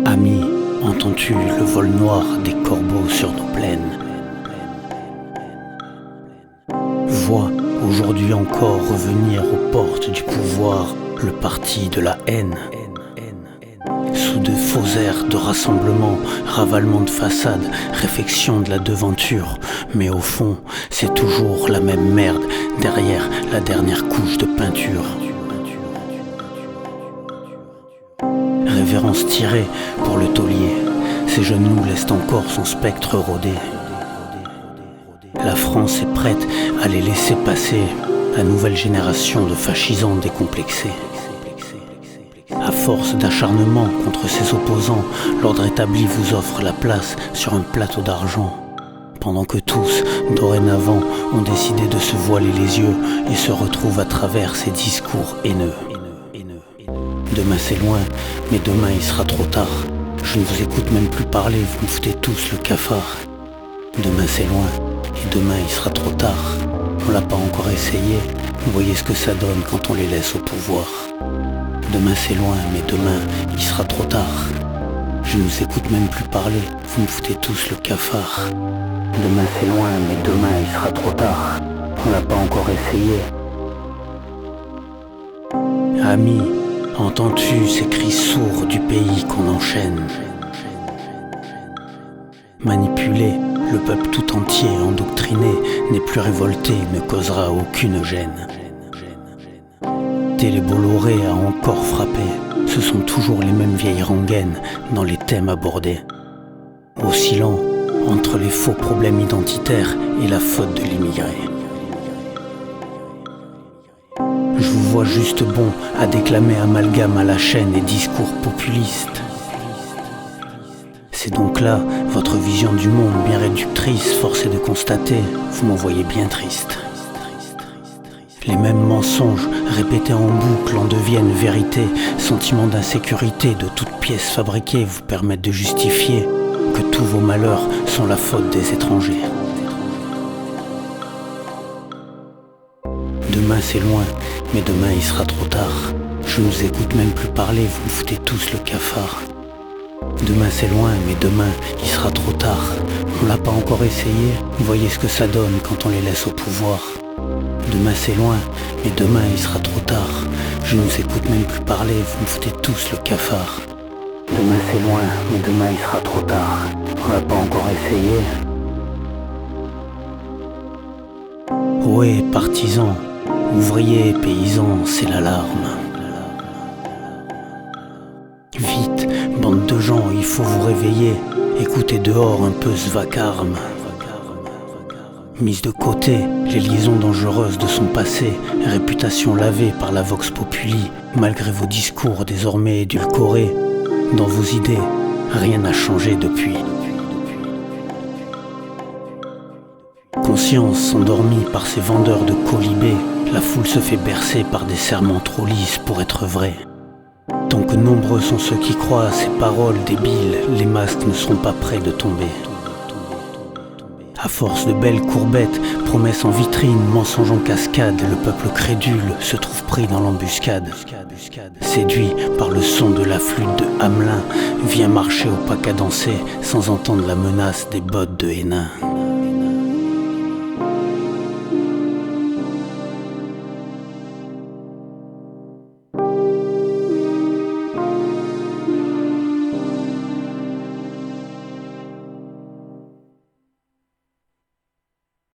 Ami, entends-tu le vol noir des corbeaux sur nos plaines? Vois aujourd'hui encore revenir aux portes du pouvoir le parti de la haine. Sous de faux airs de rassemblement, ravalement de façade, réfection de la devanture. Mais au fond, c'est toujours la même merde derrière la dernière couche de peinture. Révérence tirée pour le taulier, ses genoux laissent encore son spectre rôder. La France est prête à les laisser passer, la nouvelle génération de fascisants décomplexés. À force d'acharnement contre ses opposants, l'ordre établi vous offre la place sur un plateau d'argent. Pendant que tous, dorénavant, ont décidé de se voiler les yeux et se retrouvent à travers ces discours haineux. Demain c'est loin, mais demain il sera trop tard. Je ne vous écoute même plus parler, vous me foutez tous le cafard. Demain c'est loin, et demain il sera trop tard. On l'a pas encore essayé, vous voyez ce que ça donne quand on les laisse au pouvoir. Demain c'est loin, mais demain il sera trop tard. Je ne vous écoute même plus parler, vous me foutez tous le cafard. Demain c'est loin, mais demain il sera trop tard. On l'a pas encore essayé. Ami, entends-tu ces cris sourds du pays qu'on enchaîne? Manipulé, le peuple tout entier endoctriné n'est plus révolté, ne causera aucune gêne. Télé Bolloré a encore frappé, ce sont toujours les mêmes vieilles rengaines dans les thèmes abordés. Oscillant entre les faux problèmes identitaires et la faute de l'immigré. Je vous vois juste bon à déclamer amalgame à la chaîne et discours populistes. C'est donc là votre vision du monde bien réductrice, force est de constater, vous m'envoyez bien triste. Les mêmes mensonges répétés en boucle en deviennent vérité, sentiment d'insécurité de toutes pièces fabriquées vous permettent de justifier que tous vos malheurs sont la faute des étrangers. Demain c'est loin, mais demain il sera trop tard. Je ne vous écoute même plus parler, vous me foutez tous le cafard. Demain c'est loin, mais demain il sera trop tard. On l'a pas encore essayé, vous voyez ce que ça donne quand on les laisse au pouvoir. Demain c'est loin, mais demain il sera trop tard. Je ne vous écoute même plus parler, vous me foutez tous le cafard. Demain c'est loin, mais demain il sera trop tard. On l'a pas encore essayé. Ouais, partisans, ouvriers, paysans, c'est l'alarme. Vite, bande de gens, il faut vous réveiller. Écoutez dehors un peu ce vacarme. Mise de côté, les liaisons dangereuses de son passé, réputation lavée par la vox populi, malgré vos discours désormais édulcorés. Dans vos idées, rien n'a changé depuis. Conscience endormie par ces vendeurs de colibés, la foule se fait bercer par des serments trop lisses pour être vrais. Tant que nombreux sont ceux qui croient à ces paroles débiles, les masques ne seront pas prêts de tomber. À force de belles courbettes, promesses en vitrine, mensonges en cascade, le peuple crédule se trouve pris dans l'embuscade. Séduit par le son de la flûte de Hamelin, vient marcher au pas cadencé sans entendre la menace des bottes de Hénin.